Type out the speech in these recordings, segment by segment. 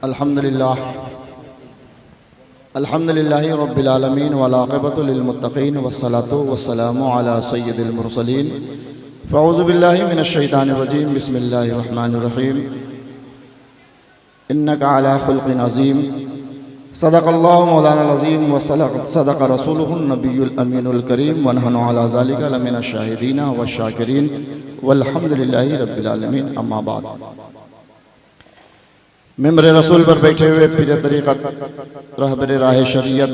अल्हम्दुलिल्लाह अल्हम्दुलिल्लाहि रब्बिल आलमीन वल आक़िबतु लिल मुत्तक़ीन वस्सलातु वस्सलामु अला सय्यिदिल मुरसलीन फ़अऊज़ु बिल्लाहि मिनश शैतानिर रजीम बिस्मिल्लाहिर रहमानिर रहीम इन्नका अला खुल्क़िन अज़ीम सदक़ल्लाहु मौलाना अज़ीम व सदक़ रसूलुहुन नबियुल अमीनुल करीम व नहनु अला ज़ालिका लमिनश शाहिदीन व शाकिरीन वल्हम्दुलिल्लाहि रब्बिल आलमीन। अम्मा बाद। मिंबर रसूल पर बैठे हुए पीर तरीक़त रहबर राह शरीयत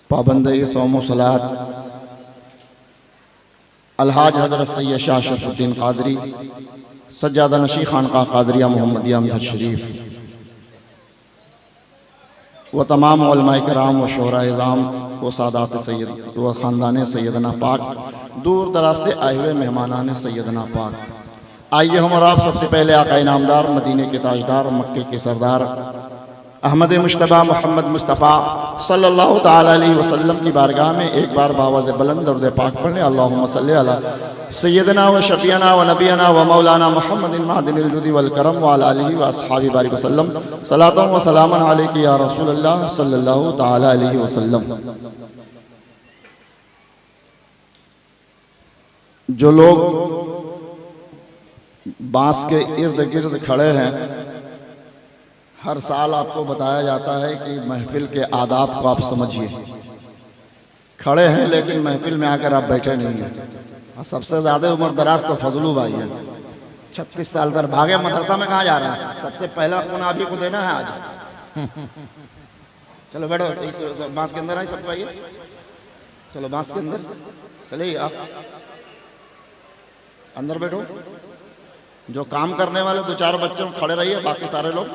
पाबंद सौम सलात अलहाज हज़रत सैयद शाह शरफ़ुद्दीन क़ादरी सज्जादा नशी खानक़ाह क़ादरिया मोहम्मदिया अमजद शरीफ व तमाम उलमाए किराम व शोहरा इज़ाम व सादात सैयद व ख़ानदान सैयदना पाक दूर दराज से आए हुए मेहमानान सैयदना पाक, आइए हम और आप सबसे पहले आका इनामदार मदीने के ताजदार मक्के के सरदार अहमद मुश्तबा मोहम्मद मुस्तफ़ा सल्लल्लाहु ताला अलैहि वसल्लम की बारगाह में एक बार बावाज़ बुलंद दरूद पाक पढ़ने। अल्लाहुम्मा सल्ली अला सय्यदना व शफ़ीअना व नबीना व मौलाना मुहम्मदिन मादिनिल जुदी वल करम व अला आलिहि व अस्हाबि बारिक वसल्लम सलातन व सलामन अलैका या रसूलल्लाह सल्लल्लाहु ताला अलैहि वसल्लम। जो लोग बांस के इर्द गिर्द खड़े हैं, हर साल आपको बताया जाता है कि महफिल के आदाब को आप समझिए। खड़े हैं लेकिन महफिल में आकर आप बैठे नहीं हैं। और सबसे ज़्यादा उम्र दराज तो फजलू भाई है, 36 साल तक भागे मदरसा में कहाँ जा रहा है। सबसे पहला खून आप ही को देना है आज। चलो बैठो, बांस के अंदर आइए, सबको आइए, चलो बांस के अंदर चलिए, आप अंदर बैठो। जो काम करने वाले 2-4 बच्चे खड़े रहिए, बाकी सारे लोग।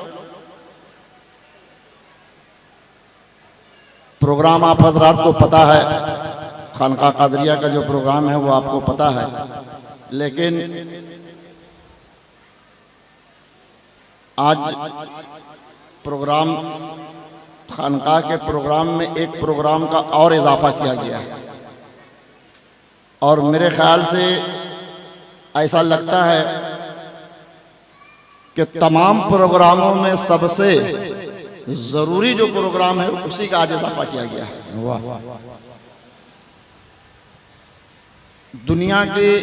प्रोग्राम आप हजरात को पता है, खानका कादरिया का जो प्रोग्राम है वो आपको पता है, लेकिन आज प्रोग्राम खानका के प्रोग्राम में एक प्रोग्राम का और इजाफा किया गया है। और मेरे ख्याल से ऐसा लगता है कि तमाम प्रोग्रामों में सबसे जरूरी जो प्रोग्राम है उसी का आज इजाफा किया गया है। दुनिया के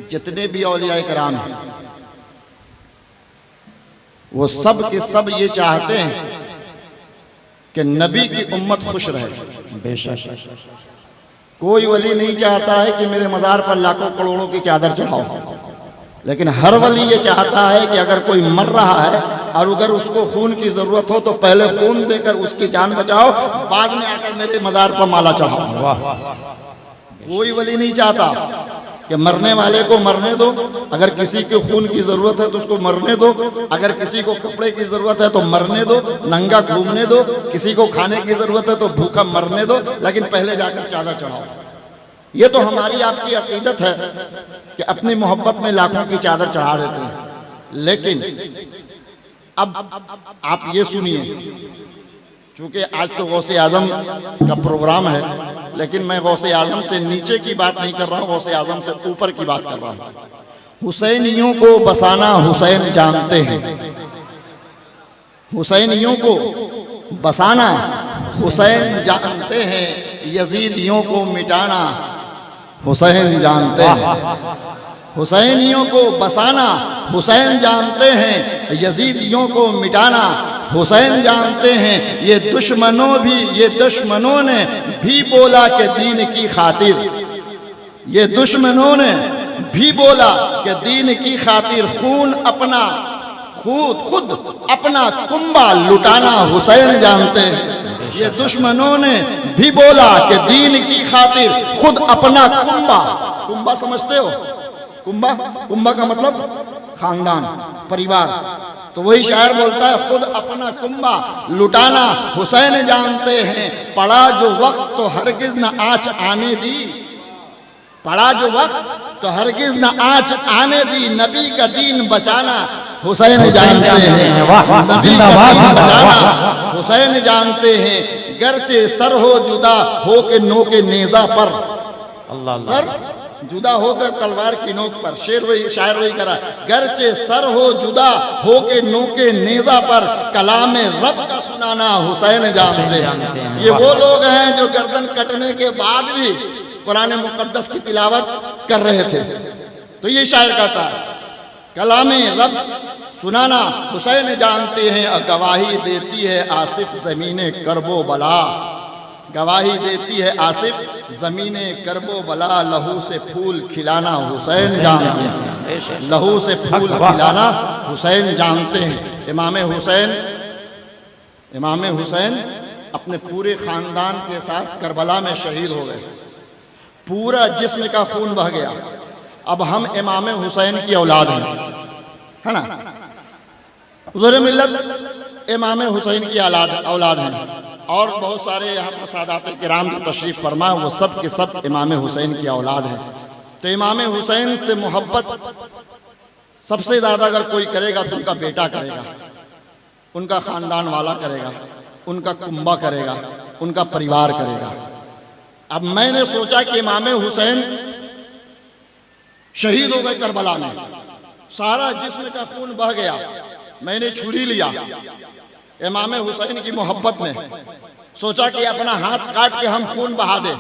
जितने भी औलिया कराम हैं वो सब के सब ये चाहते हैं कि नबी की उम्मत खुश रहे। बेशक कोई वली नहीं चाहता है कि मेरे मज़ार पर लाखों करोड़ों की चादर चढ़ाओ, लेकिन हर वली ये चाहता है कि अगर कोई मर रहा है और अगर उसको खून की ज़रूरत हो तो पहले खून देकर उसकी जान बचाओ, बाद में आकर मेरे मज़ार पर माला चढ़ाओ। कोई वली नहीं चाहता कि मरने वाले को मरने दो, अगर किसी को खून की ज़रूरत है तो उसको मरने दो, अगर किसी को कपड़े की ज़रूरत है तो मरने दो, नंगा घूमने दो, किसी को खाने की ज़रूरत है तो भूखा मरने दो, लेकिन पहले जाकर चादर चढ़ाओ। ये तो हमारी आपकी अकीदत है कि अपनी मोहब्बत में लाखों की चादर चढ़ा देते हैं। लेकिन अब आप ये सुनिए, चूंकि आज तो गौसे आजम का प्रोग्राम है, लेकिन मैं गौसे आजम से नीचे की बात नहीं कर रहा हूँ, गौसे आजम से ऊपर की बात कर रहा हूँ। हुसैनियों को बसाना हुसैन जानते हैं, हुसैनियों को बसाना हुसैन जानते हैं, यजीदियों को मिटाना हुसैन जानते हैं। हुसैनियों को बसाना हुसैन जानते हैं, यजीदियों को मिटाना हुसैन जानते हैं। ये दुश्मनों ने भी बोला कि दीन की खातिर, ये दुश्मनों ने भी बोला कि दीन की खातिर खून अपना खुद अपना कुंबा लुटाना हुसैन जानते हैं। ये दुश्मनों ने भी बोला कि दीन की खातिर खुद अपना कुंबा समझते हो? कुंबा का मतलब खानदान, परिवार। तो वही शायर बोलता है खुद अपना कुंबा लुटाना हुसैन जानते हैं। पड़ा जो वक्त तो हरगिज न आँच आने दी, पड़ा जो वक्त तो हरगिज न आँच आने दी, नबी का दीन बचाना हुसैन जानते हैं, नबी का दीन बचाना हुसैन जानते हैं। गरचे सर हो जुदा हो के नो के नेजा पर, सर जुदा होकर तलवार की नोक पर। शेर वही, शायर वही करा, गरचे सर हो जुदा हो के नोके नेजा पर, कलाम रब का सुनाना हुसैन जानते हैं। ये वो लोग हैं जो गर्दन कटने के बाद भी कुरान मुकद्दस की तिलावत कर रहे थे। तो ये शायर कहता है, कलाम रब सुनाना हुसैन जानते हैं, गवाही देती है आसिफ ज़मीने करबो बला, गवाही देती है आसिफ ज़मीने करबो बला, लहू से फूल खिलाना हुसैन जानते हैं, लहू से फूल खिलाना हुसैन जानते हैं। इमाम हुसैन अपने पूरे ख़ानदान के साथ करबला में शहीद हो गए, पूरा जिस्म का खून बह गया। अब हम इमाम हुसैन की औलाद हैं, है ना, हुज़ूर मिल्लत इमाम हुसैन की औलाद हैं। और बहुत सारे यहाँ पर सादात किराम जो तशरीफ़ फरमा, वो सब के सब इमाम हुसैन की औलाद हैं। तो इमाम हुसैन से मोहब्बत सबसे ज़्यादा अगर कोई करेगा तो उनका बेटा करेगा, उनका ख़ानदान वाला करेगा, उनका कुंबा करेगा, उनका परिवार करेगा। अब मैंने सोचा कि इमाम हुसैन शहीद हो गए करबला में, सारा जिस्म का खून बह गया, मैंने छुरी लिया इमाम हुसैन की मोहब्बत में, सोचा कि अपना हाथ काट के हम खून बहा दे।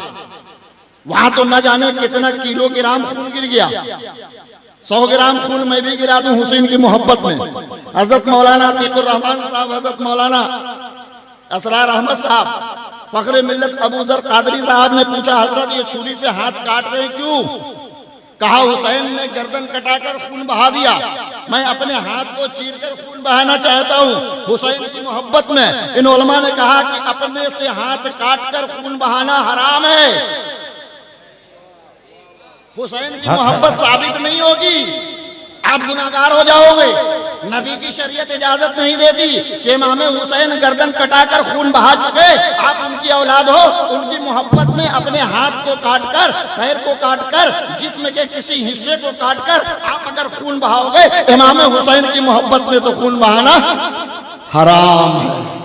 वहां तो न जाने कितना किलोग्राम खून गिर गया, 100 ग्राम खून मैं भी गिरा दूं हुसैन की मोहब्बत में। हजरत मौलाना अतीकुर रहमान साहब, हजरत मौलाना असरार अहमद साहब, फखरे मिल्लत अबू ज़र कादरी साहब ने पूछा, हजरत ये छुरी से हाथ काट रहे क्यों? कहा हुसैन ने गर्दन कटाकर खून बहा दिया, मैं अपने हाथ को चीरकर खून बहाना चाहता हूँ हुसैन की मोहब्बत में। इन उलमा ने कहा कि अपने से हाथ काटकर खून बहाना हराम है, हुसैन की मोहब्बत साबित नहीं होगी, आप गुनाहगार हो जाओगे। नबी की शरीयत इजाजत नहीं देती कि इमाम हुसैन गर्दन कटाकर खून बहा चुके, आप उनकी औलाद हो, उनकी मोहब्बत में अपने हाथ को काटकर, पैर को काटकर, जिस्म के किसी हिस्से को काटकर आप अगर खून बहाओगे, इमाम हुसैन की मोहब्बत में तो खून बहाना हराम है।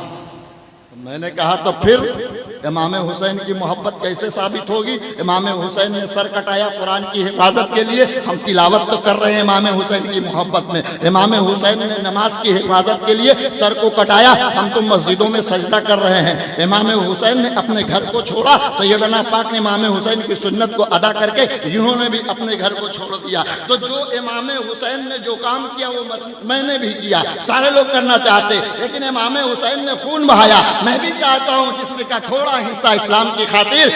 मैंने कहा तो फिर इमाम हुसैन की मोहब्बत कैसे साबित होगी? इमाम हुसैन ने सर कटाया कुरान की हिफाजत के लिए, हम तिलावत तो कर रहे हैं इमाम हुसैन की मोहब्बत में। इमाम हुसैन ने नमाज की हिफाजत के लिए सर को कटाया, हम तो मस्जिदों में सजदा कर रहे हैं। इमाम हुसैन ने अपने घर को छोड़ा, सैयदना पाक ने इमाम हुसैन की सुन्नत को अदा करके इन्होंने भी अपने घर को छोड़ दिया। तो जो इमाम हुसैन ने जो काम किया वो मैंने भी किया, सारे लोग करना चाहते, लेकिन इमाम हुसैन ने खून बहाया। मैं भी चाहता हूँ जिसमें का थोड़ा हिस्सा इस्लाम की खातिर,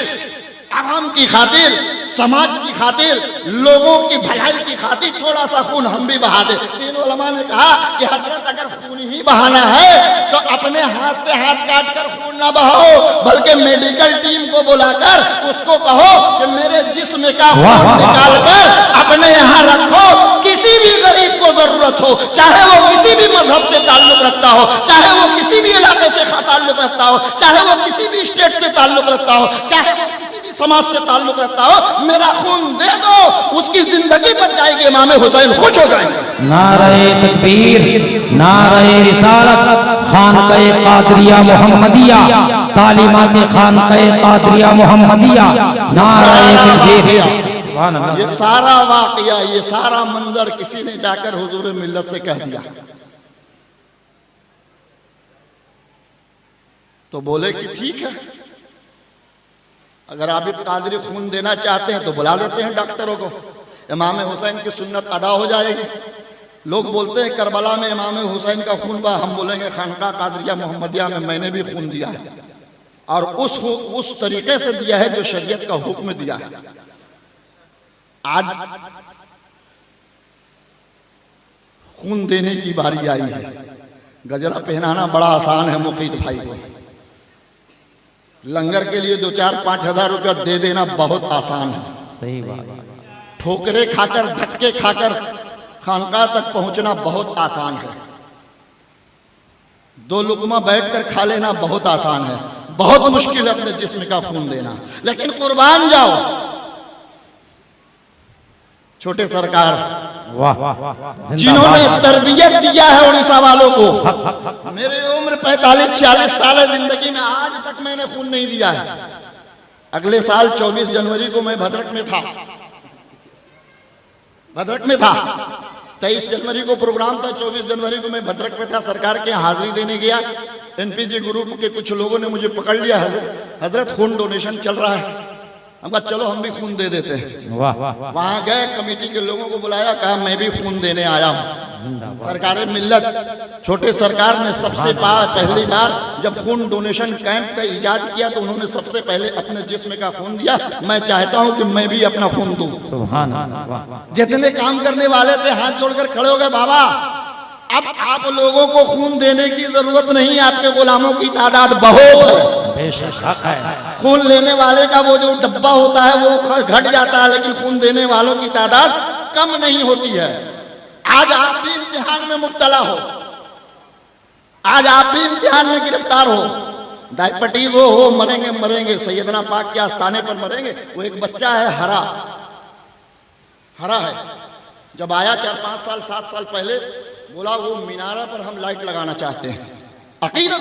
आवाम की खातिर, समाज की खातिर, लोगों की भलाई की खातिर थोड़ा सा खून हम भी बहा दे। तीन उलमा ने कहा कि हजरत अगर खून ही बहाना है तो अपने हाथ से हाथ काट कर खून ना बहाओ, बल्कि मेडिकल टीम को बुलाकर उसको कहो कि मेरे जिस्म का खून निकाल कर अपने यहाँ रखो। किसी भी गरीब को जरूरत हो, चाहे वो किसी भी मजहब से ताल्लुक रखता हो, चाहे वो किसी भी इलाके से ताल्लुक रखता हो, चाहे वो किसी भी स्टेट से ताल्लुक रखता हो, चाहे वो किसी भी समाज से ताल्लुक रखता हो, मेरा खून दे दो, उसकी जिंदगी बच जाएगी, इमाम हुसैन खुश हो जाएंगे। नारे तकबीर, नारे रिसालत, खानक़े कादरिया मोहम्मदिया, तालीमात खानक़े कादरिया मोहम्मदिया, नारे तकबीर। ये सारा वाकया, ये सारा मंजर किसी ने जाकर हुजूर मिल्लत से कह दिया तो बोले कि ठीक है, अगर आबिद कादरी खून देना चाहते हैं तो बुला लेते हैं डॉक्टरों को, इमाम हुसैन की सुन्नत अदा हो जाएगी। लोग बोलते हैं करबला में इमाम हुसैन का खून बहा, हम बोलेंगे खानका कादरिया मोहम्मदिया में मैंने भी खून दिया है, और उस तरीके से दिया है जो शरीयत का हुक्म दिया है। आज खून देने की बारी आई है। गजरा पहनाना बड़ा आसान है मुकीत भाई को, लंगर के लिए 2-4-5 हजार रुपया दे देना बहुत आसान है। सही बात। ठोकरे खाकर, धक्के खाकर खानका तक पहुंचना बहुत आसान है। 2 लुकमा बैठकर खा लेना बहुत आसान है, बहुत मुश्किल है अपने जिस्म का खून देना। लेकिन कुर्बान जाओ। छोटे सरकार जिन्होंने तरबियत दिया है उड़ीसा वालों को, मेरी उम्र 45-46 साल है, जिंदगी में आज तक मैंने खून नहीं दिया है। अगले साल 24 जनवरी को मैं भद्रक में था, भद्रक में था। 23 जनवरी को प्रोग्राम था, 24 जनवरी को मैं भद्रक में था, सरकार के यहाँ हाजिरी देने गया। एनपीजी ग्रुप के कुछ लोगों ने मुझे पकड़ लिया, हजरत खून डोनेशन चल रहा है। हम कहा चलो हम भी खून दे देते हैं। वहां गए, कमेटी के लोगों को बुलाया, कहा मैं भी खून देने आया हूँ। सरकार मिल्लत छोटे सरकार ने सबसे पहली बार जब खून डोनेशन कैंप का इजाद किया तो उन्होंने सबसे पहले अपने जिस्म का खून दिया। मैं चाहता हूं कि मैं भी अपना खून दूं। जितने काम करने वाले थे हाथ जोड़कर खड़े हो गए, बाबा अब आप लोगों को खून देने की जरूरत नहीं, आपके गुलामों की तादाद बहुत है। खून लेने वाले का वो जो डब्बा होता है वो घट जाता है, लेकिन खून देने वालों की तादाद कम नहीं होती है। आज आप भी इम्तिहान में मुब्तला हो, आज आप भी इम्तिहान में गिरफ्तार हो, डायबिटीज हो मरेंगे मरेंगे, सैयदना पाक के आस्थाने पर मरेंगे। वो एक बच्चा है हरा है, जब आया 4-5 साल 7 साल पहले, बोला वो मीनारा पर हम लाइट लगाना चाहते हैं। अकीदत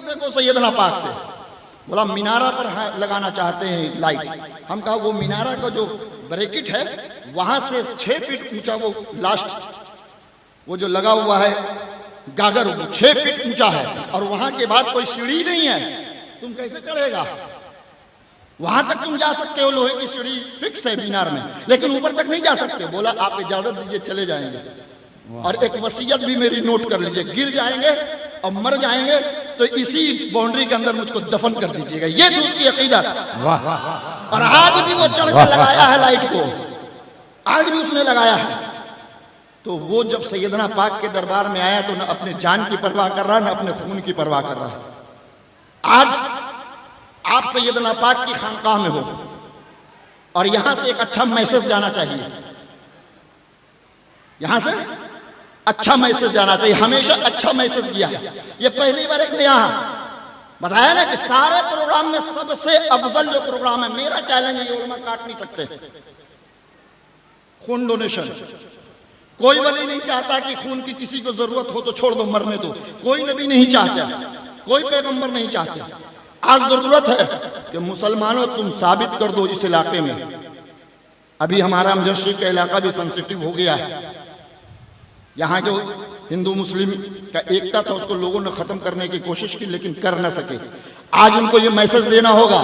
देखो सैयदना पाक से, बोला मीनारा पर लगाना चाहते हैं लाइट। हम कहा वो मीनारा का जो ब्रैकेट है वहां से 6 फीट ऊंचा वो लास्ट वो जो लगा हुआ है गागर, वो 6 फीट ऊंचा है और वहां के बाद कोई सीढ़ी नहीं है, तुम कैसे चढ़ेगा? वहां तक तुम जा सकते हो, लोहे की सीढ़ी फिक्स है मीनार में, लेकिन ऊपर तक नहीं जा सकते। बोला आप इजाजत दीजिए चले जाएंगे, और एक वसीयत भी मेरी नोट कर लीजिए, गिर जाएंगे और मर जाएंगे तो इसी बाउंड्री के अंदर मुझको दफन कर दीजिएगा। ये थी उसकी अकीदत। और आज भी वो चढ़कर लगाया है लाइट को, आज भी उसने लगाया है। तो वो जब सैयदना पाक के दरबार में आया तो न अपने जान की परवाह कर रहा, न अपने खून की परवाह कर रहा। आज आप सैयदना पाक की खानकाह में हो और यहां से एक अच्छा मैसेज जाना चाहिए, यहां से अच्छा मैसेज जाना चाहिए, हमेशा अच्छा मैसेज दिया है। ये पहली बार एक नया बताया ना कि सारे प्रोग्राम में सबसे अफजल जो प्रोग्राम है, मेरा चैलेंज ये उलमा काट नहीं सकते, खून डोनेशन। कोई वली नहीं चाहता कि खून की किसी को जरूरत हो तो छोड़ दो, मरने दो। कोई नबी नहीं चाहता, कोई पैगंबर नहीं चाहते। आज जरूरत है कि मुसलमानों तुम साबित कर दो इस इलाके में। अभी हमारा अमजद शरीफ का इलाका भी सेंसिटिव हो गया है। यहाँ जो हिंदू मुस्लिम का एकता था उसको लोगों ने खत्म करने की कोशिश की, लेकिन कर न सके। आज उनको ये मैसेज देना होगा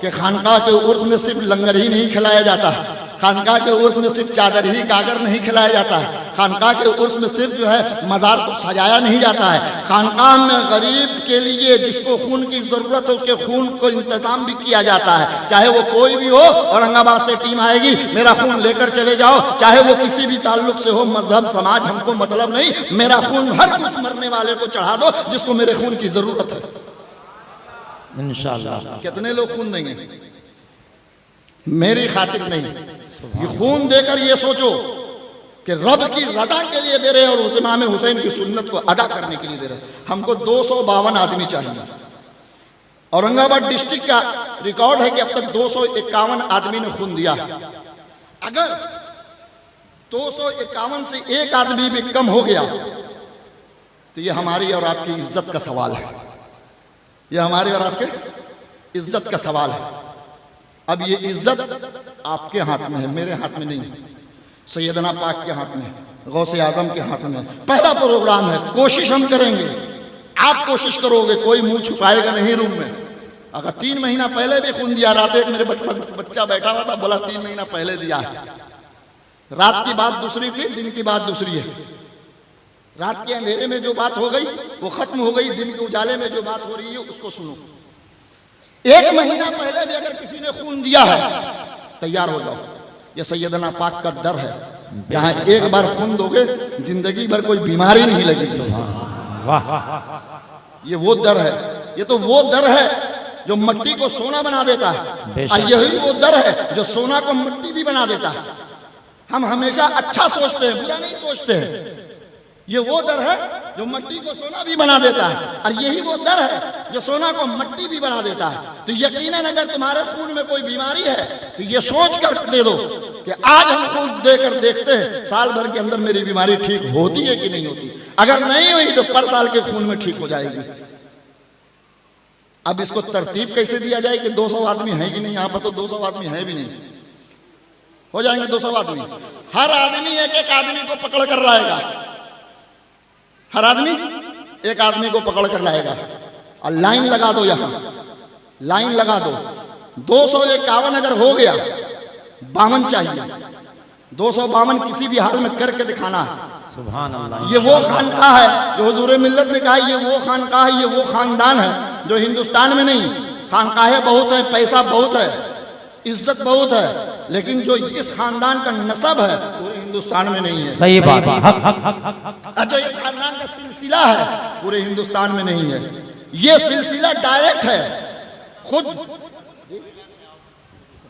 कि खानकाह के उर्स में सिर्फ लंगर ही नहीं खिलाया जाता, खानकाह के उर्स में सिर्फ चादर ही कागर नहीं खिलाया जाता है, खानकाह के उर्स में सिर्फ जो है मज़ार को सजाया नहीं जाता है। खानकाह में गरीब के लिए जिसको खून की ज़रूरत है उसके खून को इंतज़ाम भी किया जाता है। चाहे वो कोई भी हो, औरंगाबाद से टीम आएगी, मेरा खून लेकर चले जाओ, चाहे वो किसी भी ताल्लुक से हो, मजहब समाज हमको मतलब नहीं, मेरा खून हर कुछ मरने वाले को चढ़ा दो जिसको मेरे खून की ज़रूरत है। इंशाअल्लाह। कितने लोग खून देंगे? मेरी खातिर नहीं, ये खून देकर ये सोचो कि रब की रजा के लिए दे रहे और इमाम हुसैन की सुन्नत को अदा करने के लिए दे रहे। हमको 252 आदमी चाहिए। औरंगाबाद डिस्ट्रिक्ट का रिकॉर्ड है कि अब तक 251 आदमी ने खून दिया। अगर 251 से एक आदमी भी कम हो गया तो ये हमारी और आपकी इज्जत का सवाल है, ये हमारे और आपके इज्जत का सवाल है। अब ये इज्जत आपके हाथ में है, मेरे हाथ में नहीं, सैयदना पाक के हाथ में, गौसे आजम के हाथ में। पहला प्रोग्राम है, कोशिश हम करेंगे, आप कोशिश करोगे, कोई मुंह छुपाएगा नहीं रूम में। अगर 3 महीना पहले भी खून दिया, रात एक मेरे बच्चा बैठा हुआ था, बोला 3 महीना पहले दिया है। रात की बात दूसरी थी, दिन की बात दूसरी है। रात के अंधेरे में जो बात हो गई वो खत्म हो गई, दिन के उजाले में जो बात हो रही है उसको सुनो। 1 महीना पहले भी अगर किसी ने खून दिया है तैयार हो जाओ, ये सैयदना पाक का डर है। यहाँ एक बार खून दोगे जिंदगी भर कोई बीमारी नहीं लगेगी। ये वो डर है, ये तो वो डर है जो मट्टी को सोना बना देता है, और यही वो डर है जो सोना को मट्टी भी बना देता है। हम हमेशा अच्छा सोचते हैं, बुरा नहीं सोचते हैं। ये वो डर है जो मट्टी को सोना भी बना देता है, और यही वो डर है जो सोना को मट्टी भी बना देता है। तो यकीनन अगर तुम्हारे खून में कोई बीमारी है तो ये सोच कर दे दो कि आज हम खून देकर देखते हैं साल भर के अंदर मेरी बीमारी ठीक होती है कि नहीं होती। अगर नहीं हुई तो पर साल के खून में ठीक हो जाएगी। अब इसको तरतीब कैसे दिया जाए कि 200 आदमी है कि नहीं? यहाँ पर तो 200 आदमी है भी नहीं। हो जाएंगे 200 आदमी। हर आदमी एक एक आदमी को पकड़ कर लाएगा, हर आदमी एक आदमी को पकड़ कर लाएगा और लाइन लगा दो, यहां लाइन लगा दो। 251 अगर हो गया, 52 चाहिए, 252 किसी भी हाल में करके दिखाना है। सुभान अल्लाह। ये वो खानकाह है जो हुजूर मिल्लत ने कहा, ये वो खानकाह है, ये वो खानदान है जो हिंदुस्तान में नहीं। खानकाहें बहुत है, पैसा बहुत है, इज्जत बहुत है, लेकिन जो इस खानदान का नसब है पूरे हिंदुस्तान में नहीं है। सही बात है, हक हक हक। और जो इस खानदान का सिलसिला है पूरे हिंदुस्तान में नहीं है। ये सिलसिला डायरेक्ट है खुद।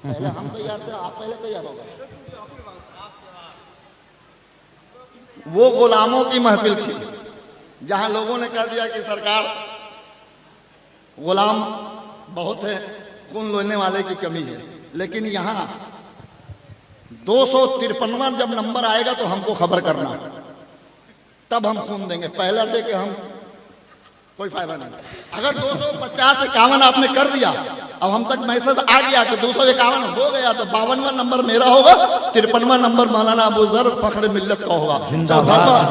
पहले हम तैयार थे, आप पहले तैयार होगा। वो गुलामों की महफिल थी जहां लोगों ने कह दिया कि सरकार गुलाम बहुत है, खून लेने वाले की कमी है। लेकिन यहां 253वां जब नंबर आएगा तो हमको खबर करना, तब हम खून देंगे। पहले दे के हम कोई फायदा नहीं। अगर 250-51 आपने कर दिया, अब हम तक मैसेज आ गया कि 251 हो गया, तो 52वां नंबर मेरा होगा, 53वां नंबर मौलाना अबू ज़र फख्र मिल्लत का होगा, 54वां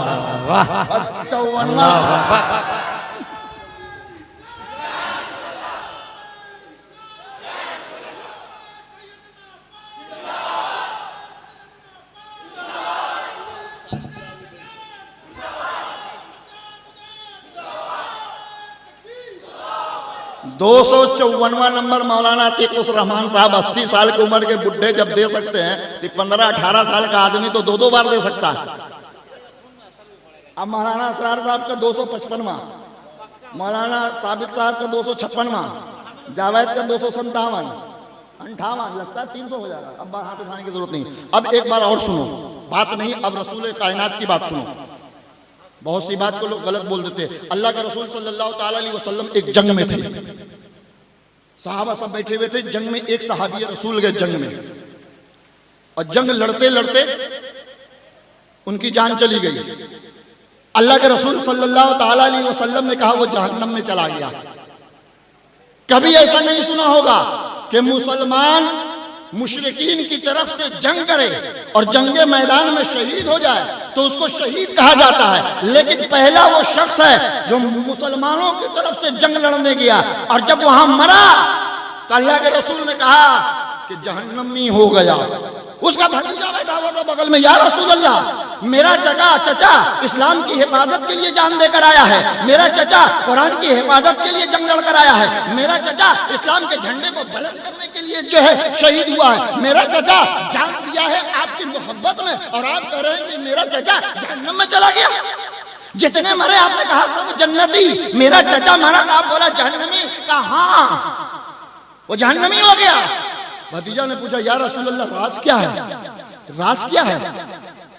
254वां नंबर मौलाना अतीकुर रहमान साहब 80 साल की उम्र के बुढ़े जब दे सकते हैं तो 15-18 साल का आदमी तो 2-2 बार दे सकता है। अब मौलाना असरार साहब का 255वां, मौलाना साबित साहब का 256वां, जावेद का 257, 58, लगता है 300 हो जाएगा। अब हाथ उठाने की जरूरत नहीं। अब एक बार और सुनो, बात नहीं, अब रसूल कायनात की बात सुनो। बहुत सी बात को लोग गलत बोल देते हैं। अल्लाह के रसूल सल्लल्लाहु ताला अलैहि वसल्लम एक जंग में थे, सहाबा सब बैठे हुए थे जंग में। एक सहाबी रसूल गए जंग में, और जंग लड़ते लड़ते उनकी जान चली गई। अल्लाह के रसूल सल्लल्लाहु ताला अलैहि वसल्लम ने कहा वो जहन्नम में चला गया। कभी ऐसा नहीं सुना होगा कि मुसलमान मुशरिकीन की तरफ से जंग करे और जंगे मैदान में शहीद हो जाए तो उसको शहीद कहा जाता है। लेकिन पहला वो शख्स है जो मुसलमानों की तरफ से जंग लड़ने गया, और जब वहां मरा तो अल्लाह के रसूल ने कहा कि जहन्नमी हो गया। उसका भतीजा बैठा हुआ था बगल में, या रसूल अल्लाह, मेरा चचा इस्लाम की हिफाजत के लिए जान देकर आया है, मेरा चचा कुरान की हिफाजत के लिए जंग लड़कर आया है, मेरा चचा इस्लाम के झंडे को बुलंद करने के लिए जो है शहीद हुआ है, मेरा चचा जान दिया है आपकी मोहब्बत में, और आप कह रहे हैं कि मेरा चचा जहन्नम में चला गया। जितने मरे आपने कहा सब जन्नती, मेरा चचा मरा तो आप बोला जहन्नमी। कहा वो जहन्नमी हो गया। भतीजा ने पूछा या रसूल अल्लाह, राज क्या है? राज क्या है?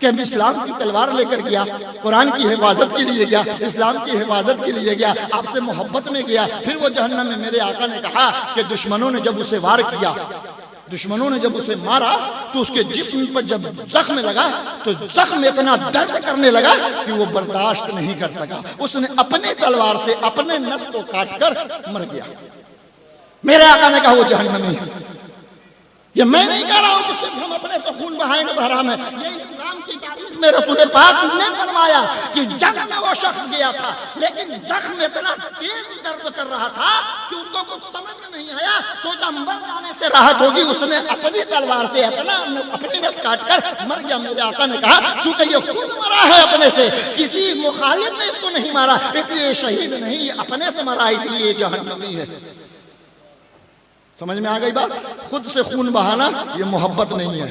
कि इस्लाम की तलवार लेकर गया, कुरान की हिफाजत के लिए गया, इस्लाम की हिफाजत के लिए गया, आपसे मोहब्बत में गया, फिर वो जहन्नम में। मेरे आका ने कहा कि दुश्मनों ने जब उसे वार किया, दुश्मनों ने जब उसे मारा तो उसके जिस्म पर जब जख्म लगा तो जख्म इतना दर्द करने लगा कि वो बर्दाश्त नहीं कर सका। उसने अपने तलवार से अपने नस को काट कर मर गया। मेरे आका ने कहा वो जहन्नमी है। ये मैं नहीं कह रहा हूं कि सिर्फ हम अपने से खून बहाएंगे तो हराम है। ये इस्लाम की तारीख में रसूल पाक ने फरमाया कि जंग में वो शख्स गया था, लेकिन जख्म इतना तेज दर्द कर रहा था कि उसको कुछ समझ में नहीं आया। सोचा मर जाने से राहत होगी, उसने अपनी तलवार से अपनी नस काट कर मर गया। मेरे आका ने कहा चूंकि ये खुद मरा है अपने से, किसी मुखालिफ ने इसको नहीं मारा, इसलिए शहीद नहीं, अपने से मरा, इसलिए जहन्नमी है। समझ में आ गई बात? खुद से खून बहाना ये मोहब्बत नहीं है।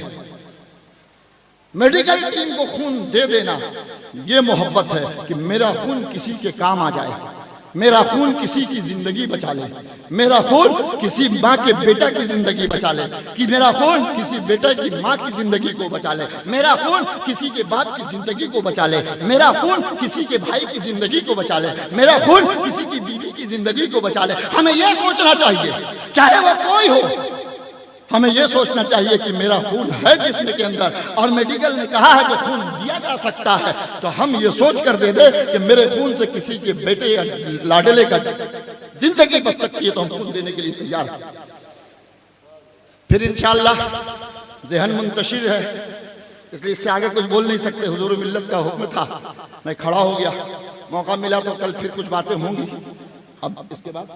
मेडिकल टीम को खून दे देना ये मोहब्बत है कि मेरा खून किसी के काम आ जाए, मेरा खून किसी की जिंदगी बचा ले, मेरा खून किसी माँ के बेटा की जिंदगी बचा ले, कि मेरा खून किसी बेटे की माँ की जिंदगी को बचा ले, मेरा खून किसी के बाप की जिंदगी को बचा ले, मेरा खून किसी के भाई की जिंदगी को बचा ले, मेरा खून किसी की बीवी की जिंदगी को बचा ले। हमें यह सोचना चाहिए, चाहे वो कोई हो, हमें यह सोचना चाहिए कि मेरा खून है जिस्म के अंदर, और मेडिकल ने कहा है कि खून दिया जा सकता है, तो हम ये सोच कर दे दे कि मेरे खून से किसी के बेटे या लाडले का जिंदगी बच सकती है, तो हम खून देने के लिए तैयार हैं। फिर इंशाअल्लाह जहन मुंतशिर है, इसलिए इससे आगे कुछ बोल नहीं सकते। हुजूर मिल्लत का हुक्म था, मैं खड़ा हो गया। मौका मिला तो कल फिर कुछ बातें होंगी। अब इसके बाद